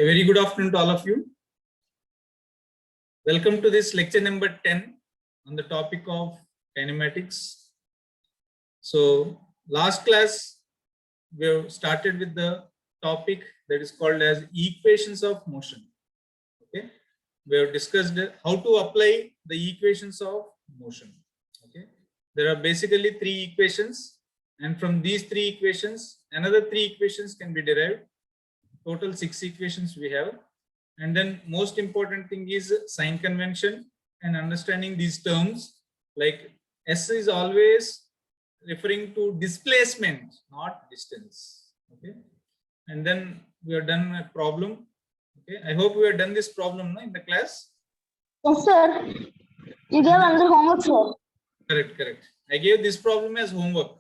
A very good afternoon to all of you. Welcome to this lecture number 10 on the topic of kinematics. So last class we have started with the topic that is called as equations of motion. Okay, we have discussed how to apply the equations of motion. Okay, there are basically three equations, and from these three equations another three equations can be derived. Total 6 equations we have. And then most important thing is sign convention and understanding these terms. Like S is always referring to displacement, not distance. Okay, and then we have done a problem. Okay, I hope we have done this problem in the class. Yes, sir. You gave another homework, sir. Correct. I gave this problem as homework.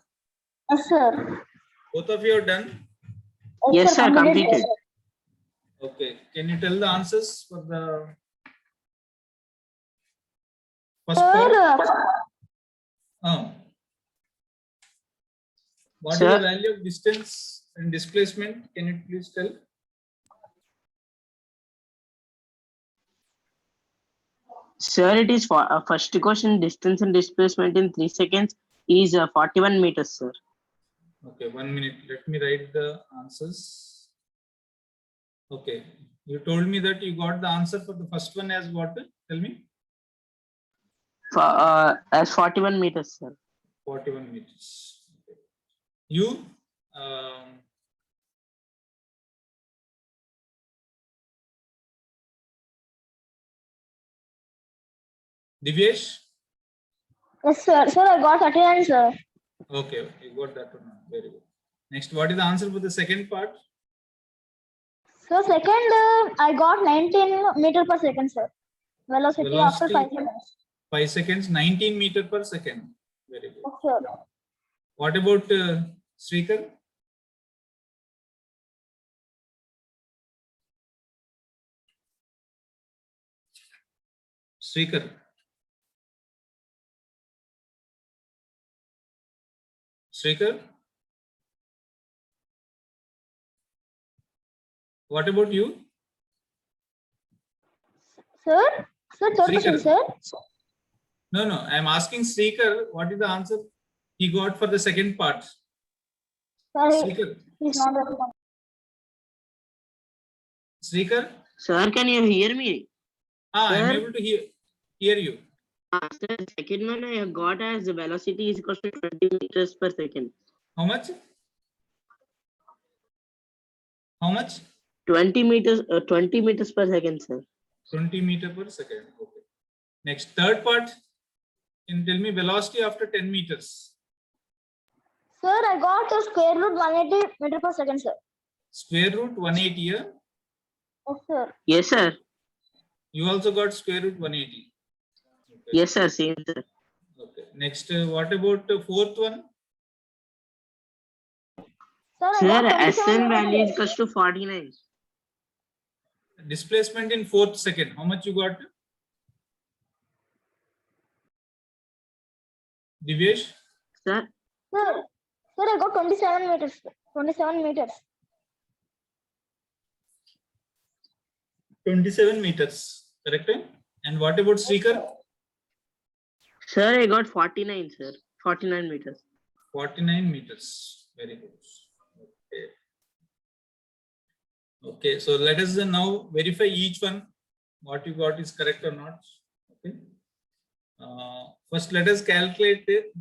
Yes, sir. Both of you have done. Yes, sir, completed. Okay, can you tell the answers for the first part? What is Sir? the value of distance and displacement? Can you please tell? Sir, it is for first question. Distance and displacement in 3 seconds is 41 meters, sir. Okay, 1 minute. Let me write the answers. Okay, you told me that you got the answer for the first one as what? Tell me. As 41 meters, sir. 41 meters. Okay. You? Divyesh? Yes, sir. Sir, I got 39, sir. Okay, you got that one. Very good. Next, what is the answer for the second part? So second, I got 19 meter per second, sir. Velocity after 5 seconds. 5 seconds, 19 meter per second. Very good. Yes, sir. What about Srikar? Srikar? Srikar? What about you? Sir? Sir, third question, sir. No, I am asking Srikar, what is the answer he got for the second part? Sorry, Srikar? he's not responding. Srikar? Sir, can you hear me? I am Sir? able to hear you. Sir, second one I got as velocity is equal to 20 meters per second. How much? How much? 20 meters per second, sir. 20 meter per second. Okay. Next, third part. Can you tell me velocity after 10 meters? Sir, I got a square root 180 meter per second, sir. Square root 180. Yeah? Yes, sir. Yes, sir. You also got square root 180. Okay. Yes, sir. Same, sir. Okay. Next, what about the fourth one? Sir, I Sir, got 27 SN value is meters. equal to 49. Displacement in fourth second. How much you got? Divyesh? Sir, I got 27 meters. 27 meters. 27 meters. Correct? And what about Srikar? Sir, I got 49, sir. 49 meters. 49 meters. Very good. Okay. Okay, so let us now verify each one. What you got is correct or not. Okay. First, let us calculate it.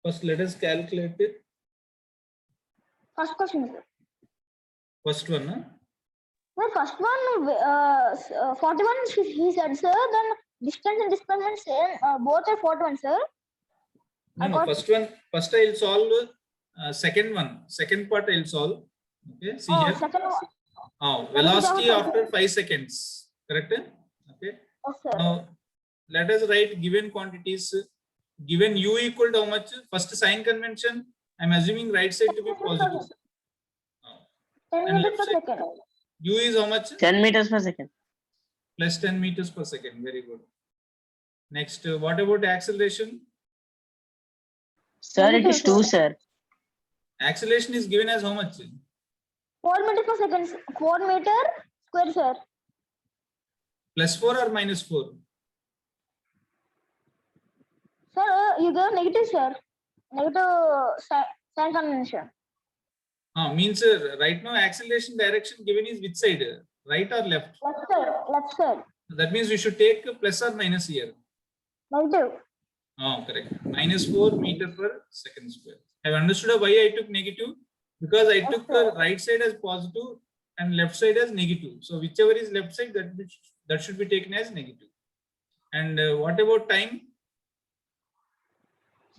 First First question, sir. First one. The first one, 41 he said, sir. Then distance and displacement same. Both are 41, sir. No, first one. First I will solve second one. Second part I will solve. Okay, see here. Second one. Velocity after 5 seconds. Correct? Okay. Yes, sir. Now let us write given quantities. Given u equal to how much? First sign convention. I am assuming right side to be positive. 10 And meters left per side. second. U is how much? 10 meters per second. Plus 10 meters per second. Very good. Next, what about acceleration? Sir, it is 2, sir. Acceleration is given as how much? 4 meter per second. 4 meter square, sir. Plus 4 or minus 4? Sir, you gave negative, sir. Negative sign convention. Means right now acceleration direction given is which side? Right or left? Left side. Left side. That means we should take plus or minus here. Negative. Correct. Minus 4 meter per second square. Have you understood why I took negative? Because I took the right side as positive and left side as negative. So whichever is left side, that should be taken as negative. And what about time?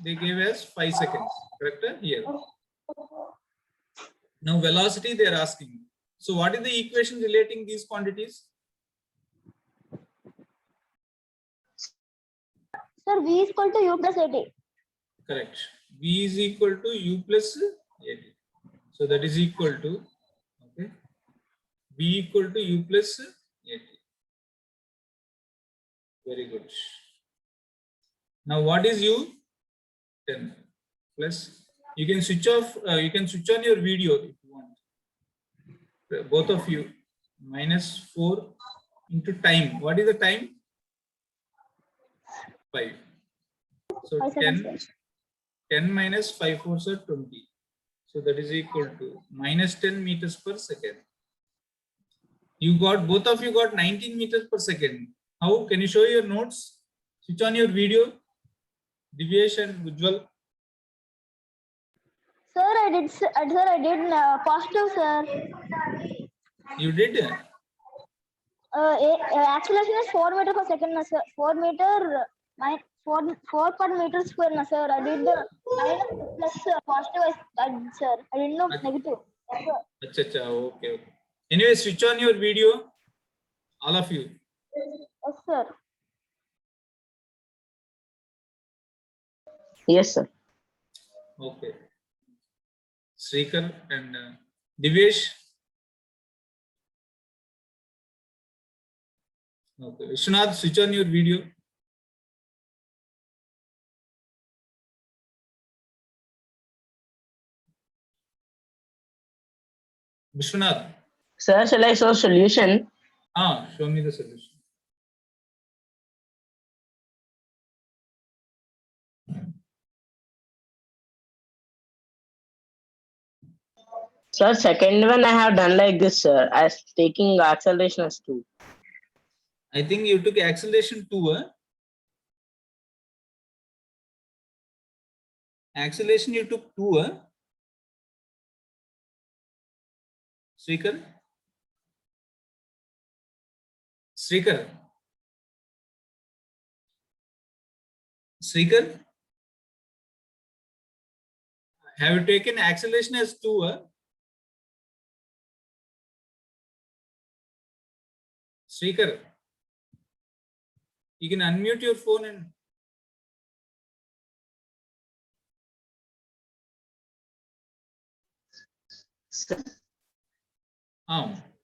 They gave us 5 seconds. Correct? Here. Now velocity they are asking. So what is the equation relating these quantities? Sir, V is equal to U plus 80. Correct. V is equal to U plus 80. So that is equal to, okay, V equal to U plus 80. Very good. Now what is U? 10 plus. You can switch off, you can switch on your video if you want. Both of you. Minus 4 into time. What is the time? 5. So 5 seconds. 10 minus 5 4s are 20. So that is equal to minus 10 meters per second. You got, both of you got 19 meters per second. How? Can you show your notes? Switch on your video. Divyesh and Ujjwal. Sir, I did positive, sir. You did? Acceleration is 4 meter per second, sir. 4 meter, 4 per meter square, sir. I did minus plus positive, sir. I didn't know negative. Yes, Acha, okay. Anyway, switch on your video. All of you. yes, sir. Yes, sir. Okay. Srikar and Divyesh. Okay. Vishwanath, switch on your video. Vishwanath. Sir, shall I show solution? Show me the solution. Sir, second one I have done like this, sir. As taking acceleration as 2. I think you took acceleration 2. Acceleration you took 2. Srikar? Srikar? Srikar? Have you taken acceleration as 2? Srikar? You can unmute your phone and Sir,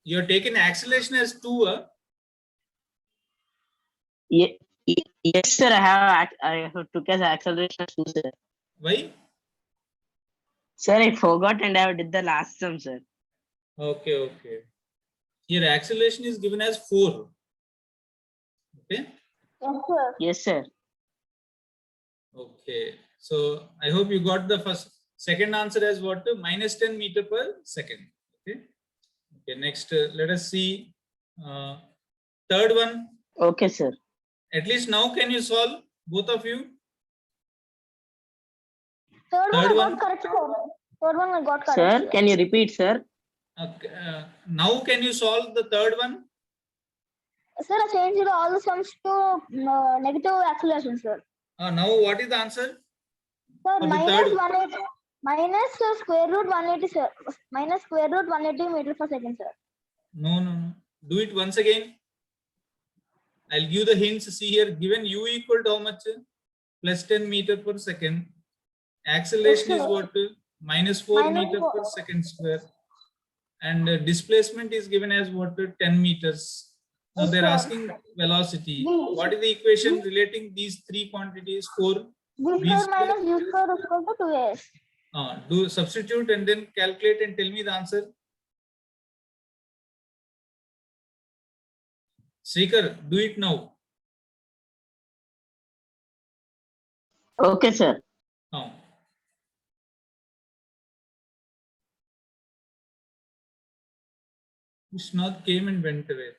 you're taking acceleration as 2. yes, sir. I have took as acceleration as 2, sir. Why? Sir, I forgot and I did the last sum, sir. Okay. Here acceleration is given as 4. Okay. Yes, sir. Yes, sir. Okay. So I hope you got the second answer as what? Minus 10 meter per second. Okay. Next, let us see. Third one. Okay, sir. At least now can you solve, both of you? Third Third one I one. got correct, sir. Third one I got correct. Sir, can you repeat, sir? Now can you solve the third one? Sir, I changed all the sums to negative acceleration, sir. Now what is the answer? Sir, For the minus third- 180, minus square root 180, sir. Minus square root 180 meter per second, sir. No. Do it once again. I'll give the hints. See here, given u equal to how much? Plus 10 meter per second. Acceleration Yes, is sir. what? Minus 4 Minus meter 4. per second square. And displacement is given as what? 10 meters. Now Yes, they're sir. asking velocity. V. What is the equation relating these three quantities? 4. V V square square. minus u square is equal to 2s. Do substitute and then calculate and tell me the answer. Srikar, do it now. Okay, sir. Vishnath came and went away.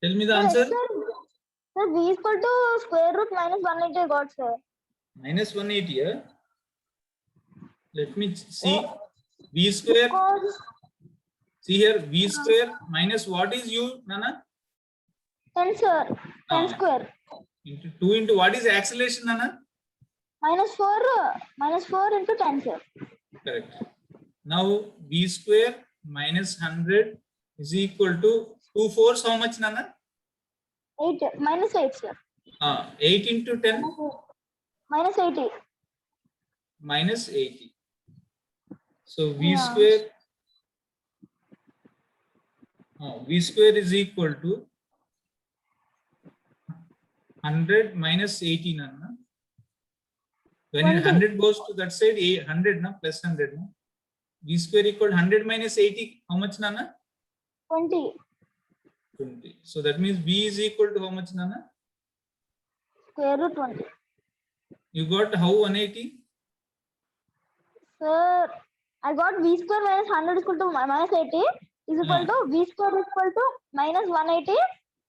Tell me the answer. Sir, v is equal to square root minus 180 I got, sir. Minus 180, yeah? Let me see. V square. See here, V square minus what is U, Nana? 10, sir. 10 square. Into 2 into what is acceleration, Nana? Minus 4 into 10, sir. Correct. Now, V square minus 100 is equal to 2 fours, how much, Nana? 8, minus 8, sir. 8 into 10? Minus 80. Minus 80. So, V square. V square is equal to 100 minus 80, Nana. When 100 goes to that side, 100 na, plus 100 na. V square equal 100 minus 80, how much, Nana? 20. 20. So that means V is equal to how much, Nana? Square root 20. You got how 180? Sir, I got v square minus 100 is equal to minus 80 is equal to v square is equal to minus 180.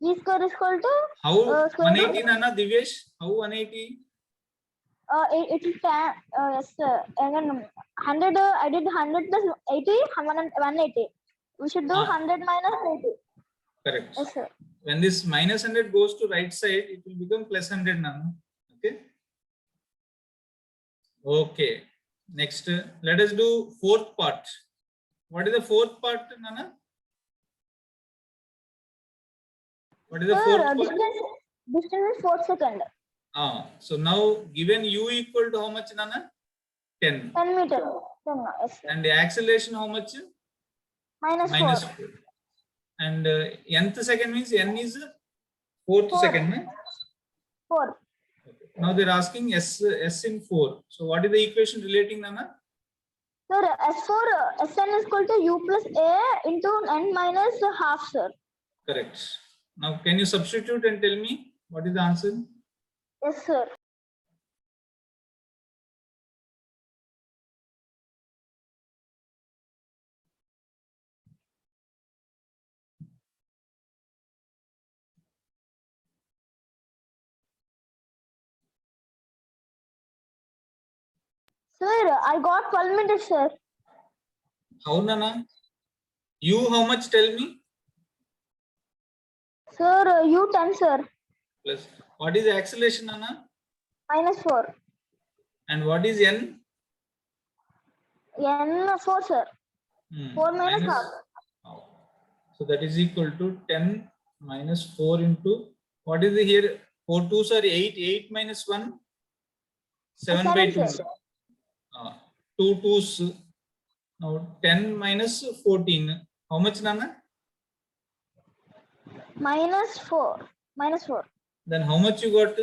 V square is equal to how 180, Nana, Divyesh? How 180? It is yes, sir. Again, 100. I did 100 plus 80, 180. We should do 100 minus 80. Correct. Yes, sir. When this minus 100 goes to right side, it will become plus 100, Nana. Okay. Okay. Next, let us do fourth part. What is the fourth part, Nana? What is the fourth part? Distance is 4 seconds. So now given U equal to how much, Nana? 10. 10 meters. 10, yes, sir. And the acceleration how much? Minus 4. And nth second means n is fourth second. Na? 4. Okay. Now they're asking S in 4. So what is the equation relating, Nana? Sir, S4, Sn is equal to U plus A into n minus half, sir. Correct. Now can you substitute and tell me what is the answer? Yes, sir. Sir, I got 12 meters, sir. How, Nana? U how much, tell me? Sir, U 10, sir. Plus, what is the acceleration, Nana? Minus 4. And what is n? N 4, sir. 4 minus half. So that is equal to 10 minus 4 into, what is the here? 4 2s are 8. 8 minus 1? 7 by 2. 2 2s. Now 10 minus 14. How much, Nana? Minus 4. Minus 4. Then how much you got?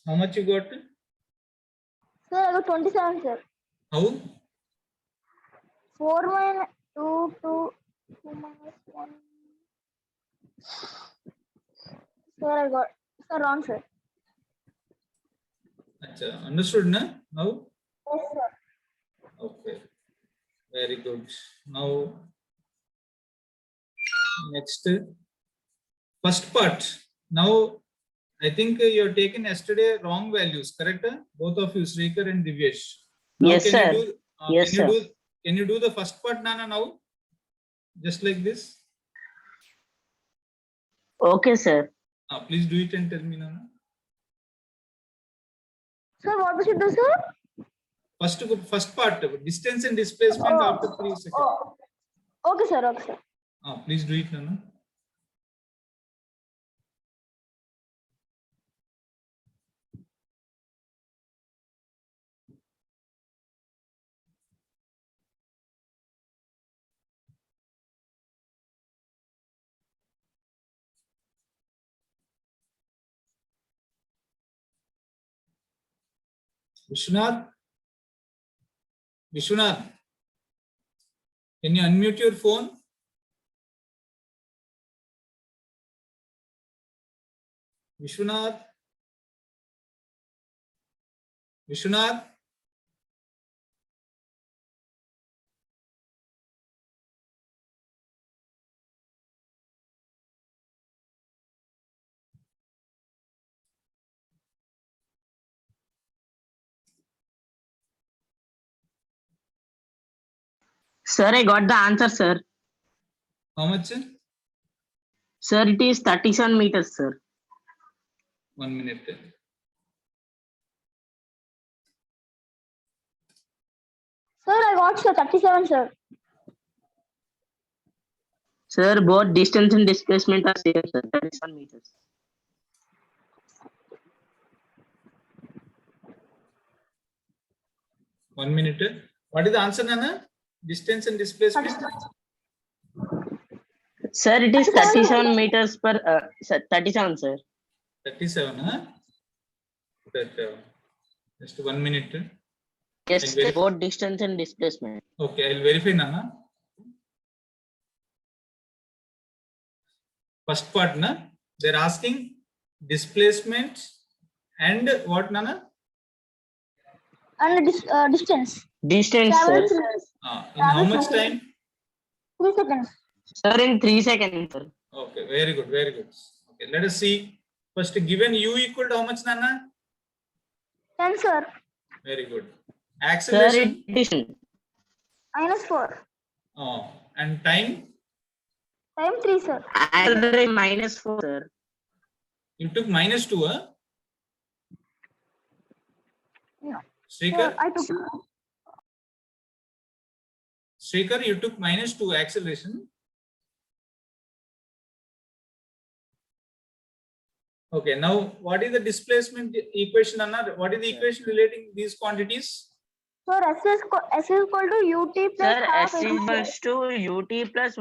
How much you got? Sir, I got 27, sir. How? 4 minus 2, 2 minus 1. Sir, I got. Sir, wrong, sir. Achha, understood, na? Now? Yes, sir. Okay. Very good. Now, next, first part. Now, I think you have taken yesterday wrong values, correct? Both of you, Srikar and Divyesh. Now, Yes, sir. Yes, sir. Can you do the first part, Nana, now? Just like this? Okay, sir. Please do it and tell me, Nana. Sir, what we should do, sir? first part, distance and displacement after 3 seconds. Oh, okay, sir. Okay, sir. Please do it, Nana. Vishwanath, can you unmute your phone? Vishwanath. Sir, I got the answer, sir. How much? Sir, it is 37 meters, sir. 1 minute. Sir, I got sir 37, sir. Sir, both distance and displacement are same, sir. 37 meters. One minute. What is the answer, Nana? Distance and displacement? Sir, it is 37 meters per 37, sir. 37, huh? Just 1 minute. Yes, I'll sir, verify. both distance and displacement. Okay, I'll verify, Nana. First part, na? They're asking displacement and what, Nana? And distance. Distance, Travel sir. In how much time? 3 seconds. Sir, in 3 seconds, sir. Okay, very good, very good. Okay, let us see. First, given u equal to how much, Nana? 10, sir. Very good. Sir, Acceleration? it is -4. And time? Time 3, sir. -4, sir. You took -2, huh? No. Srikar? Sir, I took. Srikar, you took -2 acceleration. Okay, now what is the displacement equation, Anna? What is the equation relating these quantities? Sir, S is equal to UT plus Sir, half S AT equals to UT plus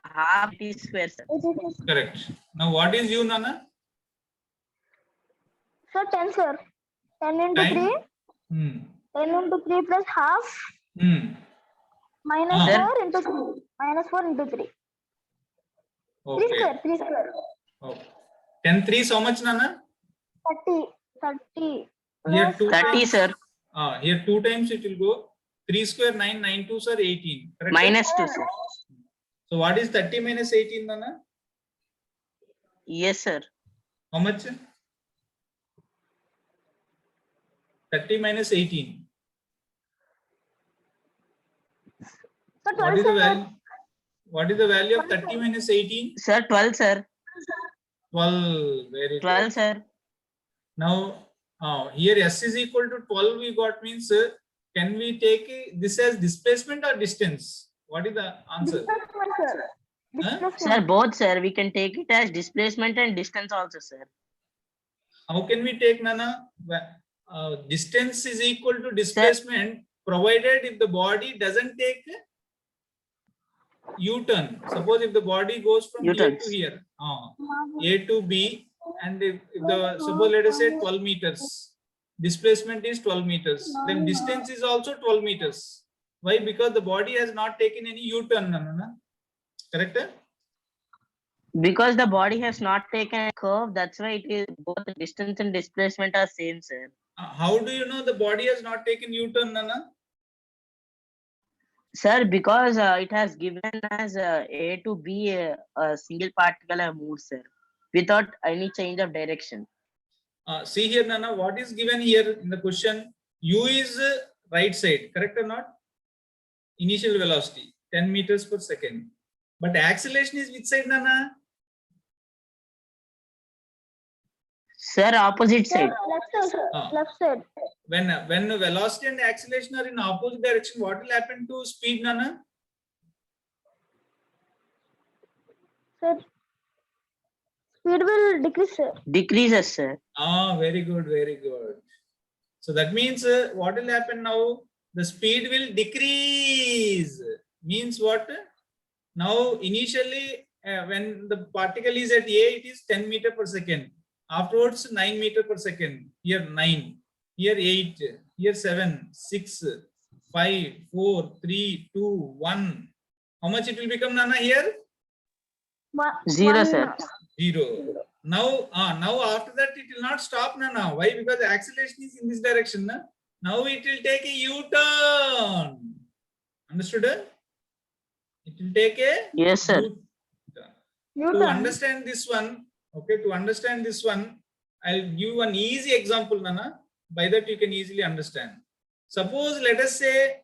half T square, sir. Correct. Now what is u, Nana? Sir, 10, sir. 10 into Time? 3. 10 into 3 plus half. Minus Ah. 4 into 3. -4 into 3. 3 Okay. square. 3 square. Okay. 10 3 so much, Nana? 30. 30. Here Plus 2 30, times. sir. Here 2 times it will go. 3 square 9, 9 2 sir 18. Correct? -2, sir. So what is 30 minus 18, Nana? Yes, sir. How much? 30 minus 18. So 12, What is the sir. value? What is the value of 30 minus 18? Sir, 12, sir. 12. Very 12, good. sir. Now, here S is equal to 12 we got means can we take this as displacement or distance? What is the answer? Displacement, sir. Huh? Displacement. Sir, both, sir. We can take it as displacement and distance also, sir. How can we take, Nana? Distance is equal to displacement provided if the body doesn't take U-turn. Suppose if the body goes from here U-turns. to here, A to B, and if the suppose let us say 12 meters, displacement is 12 meters, then distance is also 12 meters. Why? Because the body has not taken any U-turn, Nana. Correct? Because the body has not taken a curve, that's why it is both the distance and displacement are same, sir. How do you know the body has not taken U-turn, Nana? Sir, because it has given as A to B a single particle have moved, sir, without any change of direction. See here, Nana, what is given here in the question? U is right side, correct or not? Initial velocity, 10 meters per second. But acceleration is which side, Nana? Sir, opposite Sir, side. left side, sir. Ah. Left side. When velocity and acceleration are in opposite direction, what will happen to speed, Nana? Sir, speed will decrease, sir. Decreases, sir. Ah, very good, very good. So that means what will happen now? The speed will decrease. Means what? Now initially when the particle is at A, it is 10 meter per second. Afterwards 9 meter per second. Here 9, here 8, here 7, 6, 5, 4, 3, 2, 1. How much it will become, Nana, here? Zero, sir. 0. Now after that it will not stop, Nana. Why? Because the acceleration is in this direction. Na? Now it will take a U-turn. Understood? It will take a Yes, sir. U-turn. You To turn. understand this one, okay, to understand this one, I'll give an easy example, Nana. By that you can easily understand. Suppose, let us say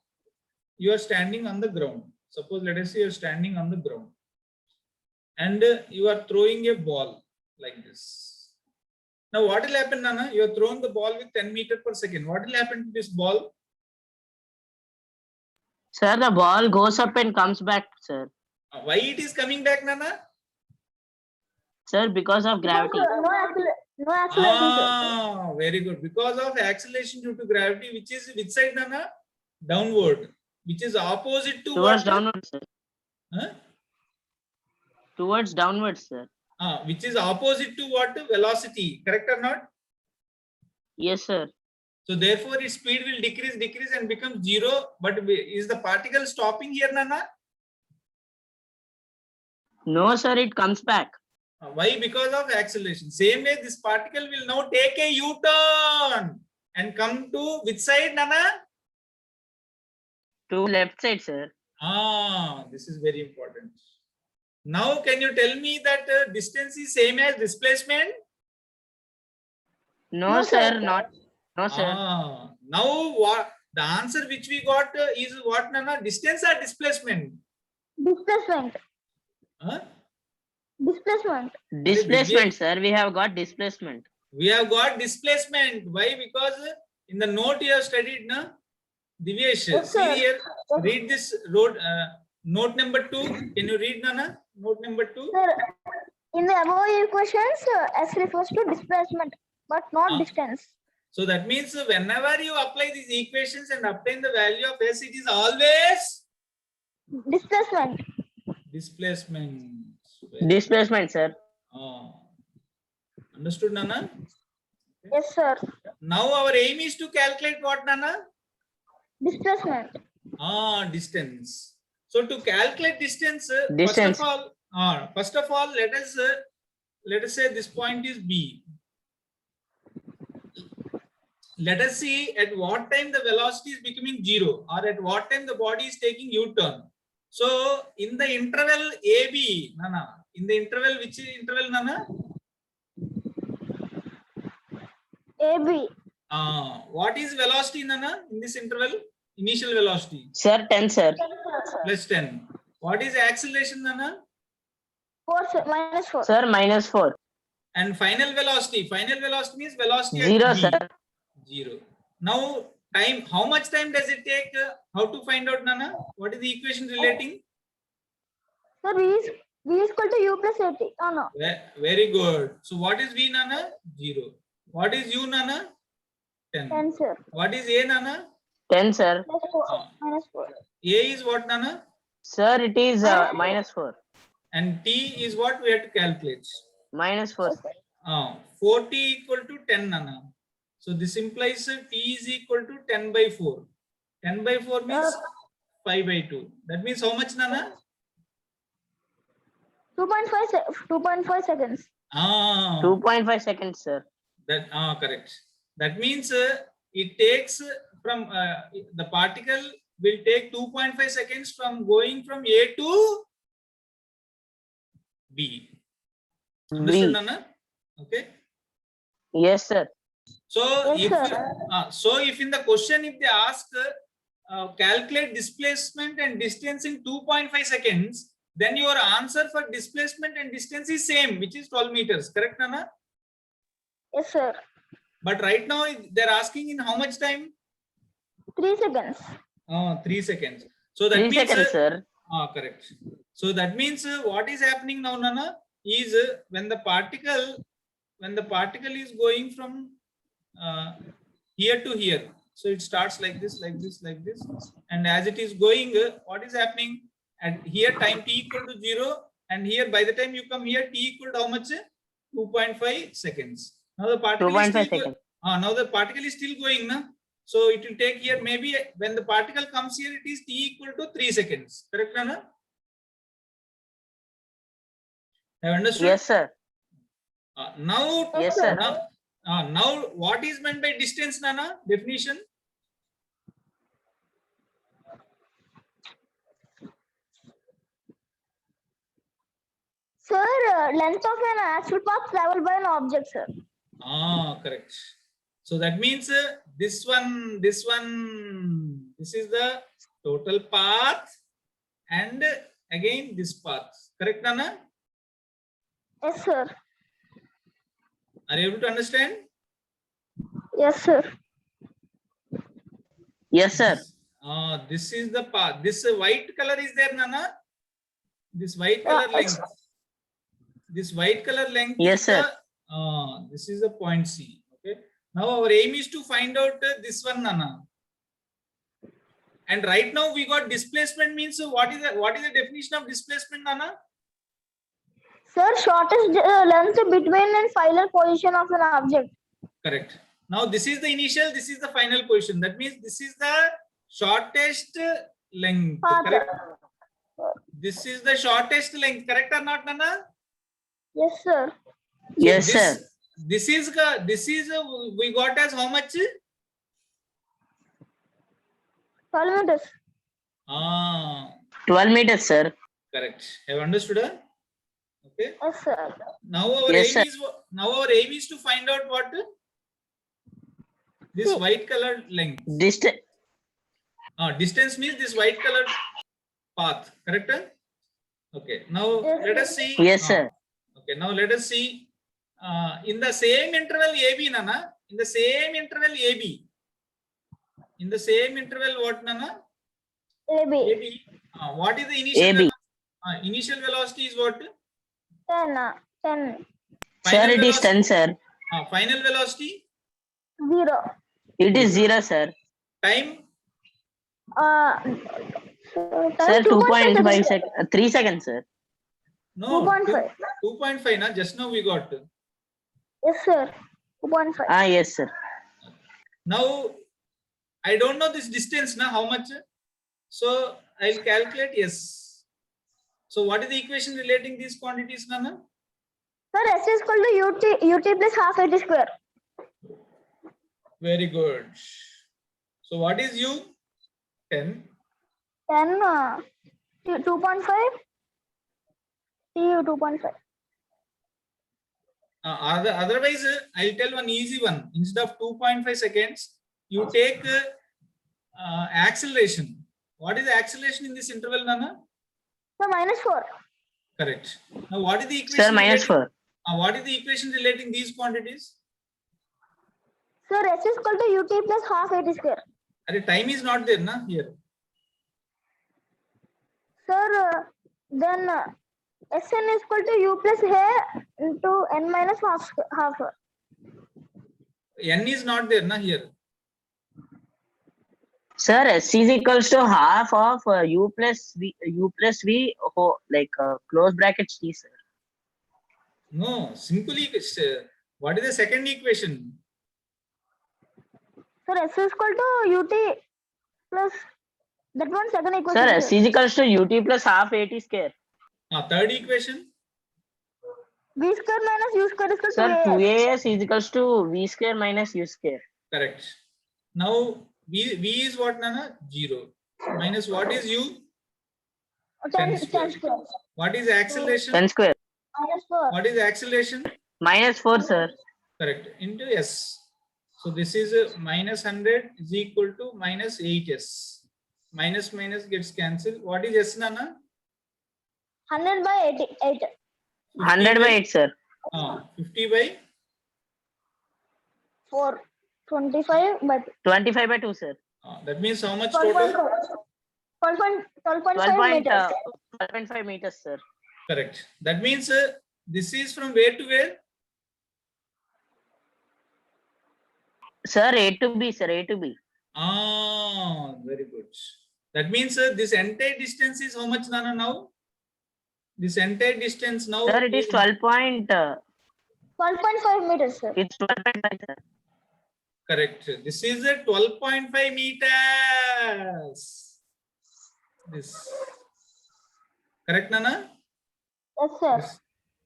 you are standing on the ground. Suppose, let us say you are standing on the ground and you are throwing a ball like this. Now what will happen, Nana? You are throwing the ball with 10 meter per second. What will happen to this ball? Sir, the ball goes up and comes back, sir. Why it is coming back, Nana? Sir, because of gravity. No acceleration, sir. Ah, very good. Because of acceleration due to gravity, which is which side, Nana? Downward, which is opposite to Towards what? downwards, sir. Huh? Towards downwards, sir. Which is opposite to what? Velocity. Correct or not? Yes, sir. So therefore, its speed will decrease and become 0. But is the particle stopping here, Nana? No, sir, it comes back. Why? Because of acceleration. Same way, this particle will now take a U-turn and come to which side, Nana? To left side, sir. This is very important. Now, can you tell me that distance is same as displacement? No, No, sir, sir. not. No, sir. Now, what the answer which we got is what, Nana? Distance or displacement? Displacement. Huh? Displacement. Displacement, sir. We have got displacement. We have got displacement. Why? Because in the note you have studied, na? Divyesh, Yes, see sir. here, read this note number 2. Can you read, Nana? Note number 2. Sir, in the above equations, S refers to displacement, but not distance. So that means whenever you apply these equations and obtain the value of S, it is always Displacement. displacement. Displacement, sir. Understood, Nana? Yes, sir. Now our aim is to calculate what, Nana? Displacement. Distance. So to calculate distance, Distance. first of all, let us say this point is B. Let us see at what time the velocity is becoming 0 or at what time the body is taking U-turn. So in the interval AB, Nana, in the interval, which interval, Nana? AB. What is velocity, Nana, in this interval? Initial velocity. Sir, 10, sir. Plus 10. What is acceleration, Nana? 4, sir. Minus 4. Sir, minus 4. And final velocity. Final velocity means velocity at 0, B. sir. 0. Now, time. How much time does it take? How to find out, Nana? What is the equation relating? Sir, V is equal to U plus 80. Oh, no. Very good. So, what is V, Nana? 0. What is U, Nana? 10. 10, sir. What is A, Nana? 10, sir. Plus 4. Minus 4. A is what, Nana? Sir, it is minus 4. And T is what we have to calculate. Minus 4. 40 equal to 10, Nana. So this implies T is equal to 10 by 4. 10 by 4 means 5 by 2. That means how much, Nana? 2.5 seconds. 2.5 seconds, sir. That correct. That means it takes from the particle will take 2.5 seconds from going from A to B. Understood, B. Nana? Okay. Yes, sir. So Yes, if in the question if they ask calculate displacement and distance in 2.5 seconds, then your answer for displacement and distance is same, which is 12 meters. Correct, Nana? Yes, sir. But right now they're asking in how much time? 3 seconds. 3 seconds. So that 3 means seconds, sir. correct. So that means what is happening now, Nana, is when the particle is going from here to here. So it starts like this, and as it is going, what is happening? At here time t equal to 0, and here by the time you come here t equal to how much? 2.5 seconds. Now the particle is 2.5 still seconds. now the particle is still going, na? So it will take here, maybe when the particle comes here, it is t equal to 3 seconds. Correct, Nana? Have understood? Yes, sir. Now, Yes, sir. now what is meant by distance, Nana? Definition? Sir, length of an actual path traveled by an object, sir. Correct. So that means this is the total path, and again this path. Correct, Nana? Yes, sir. Are you able to understand? Yes, sir. Yes, sir. This is the path. This white color is there, Nana? This white color length. This white color length. Yes, is sir. This is the point C. Okay. Now our aim is to find out this one, Nana. And right now we got displacement means what is the definition of displacement, Nana? Sir, shortest length between and final position of an object. Correct. Now this is the initial, this is the final position. That means this is the shortest length. Path. Correct. This is the shortest length. Correct or not, Nana? Yes, sir. Yes, sir. This is we got as how much? 12 meters. 12 meters, sir. Correct. Have you understood? Okay. Yes, sir. Now our Yes, aim is to find out what this white colored length. Distance. Distance means this white colored path. Correct? Okay. Now Yes, let us see. Yes, sir. Okay. Now let us see. In the same interval AB, Nana. In the same interval AB. In the same interval, what, Nana? AB. AB. What is the initial AB. velocity? Initial velocity is what? 10. 10. Sir, it is velocity? 10, sir. Final velocity? 0. It is 0, sir. Time? Sir, 2.5 seconds. 3 seconds, sir. No. 2.5. 2.5, na? Just now we got. Yes, sir. 2.5. Yes, sir. Now, I don't know this distance, na? How much? So, I'll calculate, yes. So, what is the equation relating these quantities, Nana? Sir, S is equal to UT plus half AT square. Very good. So, what is U? 10. 10. 2.5. TU 2.5. Otherwise, I'll tell one easy one. Instead of 2.5 seconds, you take acceleration. What is the acceleration in this interval, Nana? So, -4. Correct. Now, what is the equation? Sir, -4. What is the equation relating these quantities? Sir, S is equal to UT plus half AT square. Time is not there, na? Here. Sir, then Sn is equal to U plus A into N minus half. N is not there, na? Here. Sir, S is equals to half of U plus V, like close brackets T, sir. No, simply, what is the second equation? Sir, S is equal to UT plus that one second equation. Sir, S is equals to UT plus half AT square. Third equation? V square minus U square is equal Sir, to 2AS is equals to V square minus U square. Correct. Now, V is what, Nana? 0. Minus what is U? 10 square. square. What is acceleration? 10 square. -4. What is acceleration? -4, sir. Correct. Into S. So this is minus 100 is equal to minus 8S. Minus gets cancelled. What is S, Nana? 100 by 8. 100 by 8, sir. 50 by 25, but 25 by 2, sir. That means how much 12.5 total? 12.5 meters. 12.5 meters, sir. Correct. That means this is from where to where? Sir, A to B, sir, A to B. Very good. That means this entire distance is how much, Nana, now? This entire distance now. Sir, it is 12.5 meters, sir. it's 12.5, sir. Correct. This is a 12.5 meters. This. Correct, Nana? Yes, sir. Yes.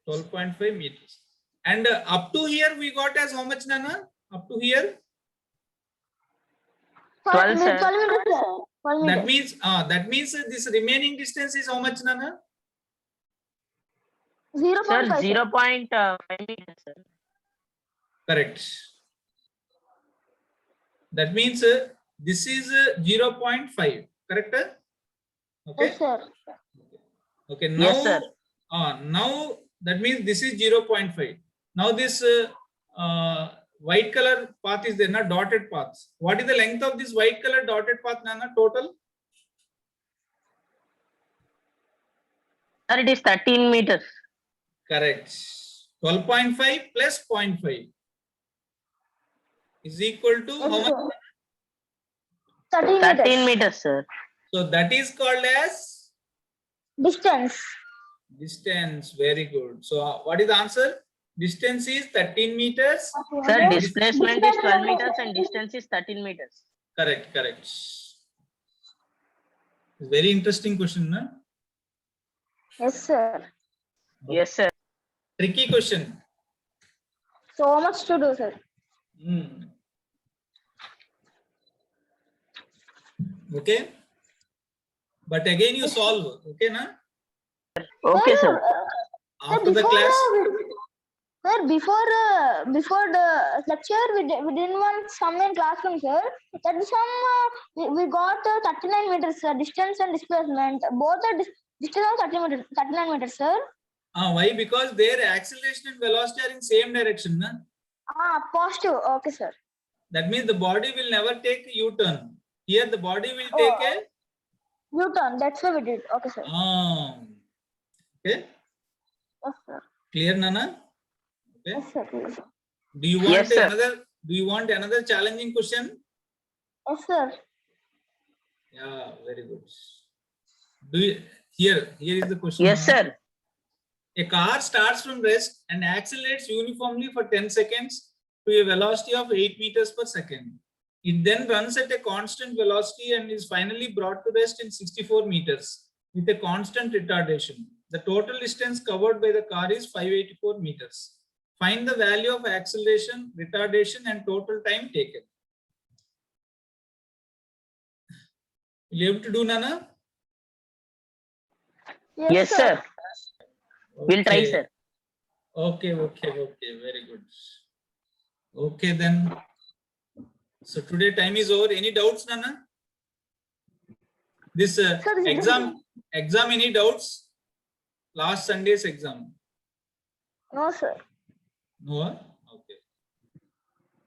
12.5 meters. And up to here we got as how much, Nana? Up to here? 12, sir. 12 meters, sir. 12 meters. That means this remaining distance is how much, Nana? 0.5, Sir, sir. 0.5 meters, sir. Correct. That means this is 0.5. Correct? Okay. Yes, sir. Okay. Now, Yes, sir. now that means this is 0.5. Now this white color path is there, not dotted paths. What is the length of this white color dotted path, Nana, total? Sir, it is 13 meters. Correct. 12.5 plus 0.5 is equal to how Yes, much? sir. 13 13 meters. meters, sir. So that is called as Distance. distance. Very good. So what is the answer? Distance is 13 meters. Sir, Yes. displacement is 12 meters and distance is 13 meters. Correct, correct. Very interesting question, na? Yes, sir. Yes, sir. Tricky question. So much to do, sir. Okay. But again you solve. Okay, na? Okay, sir. After the class. Sir, before the lecture, we didn't want some in classroom, sir. That some we got 39 meters distance and displacement. Both are distance of 39 meters, sir. Why? Because their acceleration and velocity are in same direction, na? Positive. Okay, sir. That means the body will never take U-turn. Here the body will take a U-turn. That's what we did. Okay, sir. Okay. Yes, sir. Clear, Nana? Okay. Yes, sir. Yes, sir. Do you want Yes, sir. another challenging question? Yes, sir. Yeah, very good. Here is the question. Yes, sir. A car starts from rest and accelerates uniformly for 10 seconds to a velocity of 8 meters per second. It then runs at a constant velocity and is finally brought to rest in 64 meters with a constant retardation. The total distance covered by the car is 584 meters. Find the value of acceleration, retardation, and total time taken. Will you able to do, Nana? Yes, sir. We'll try, Okay. sir. Okay. Very good. Okay, then. So today time is over. Any doubts, Nana? This exam, any doubts? Last Sunday's exam. No, sir. No? Okay.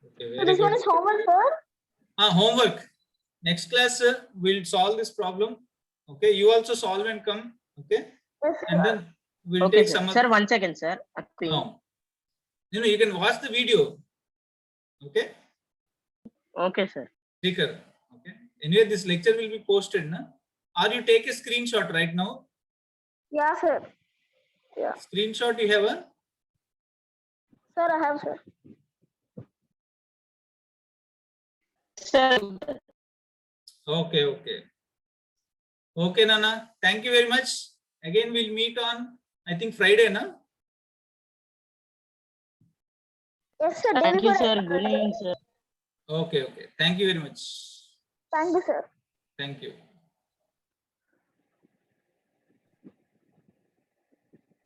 Okay, So very this one good. is homework, sir. Homework. Next class, we'll solve this problem. Okay, you also solve and come. Okay, Yes, and sir. then we'll Okay, take sir. some. Sir, 1 second, sir. No. You can watch the video. Okay. Okay, sir. Speaker. Okay. Anyway, this lecture will be posted, na? Or you take a screenshot right now. Yeah, sir. Yeah. Screenshot you have a. Sir, I have, sir. Sir. Okay. Okay, Nana. Thank you very much. Again, we'll meet on, I think, Friday, na? Yes, sir. Thank you, sir. Good evening, sir. Okay. Thank you very much. Thank you, sir. Thank you.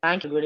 Thank you. Good evening.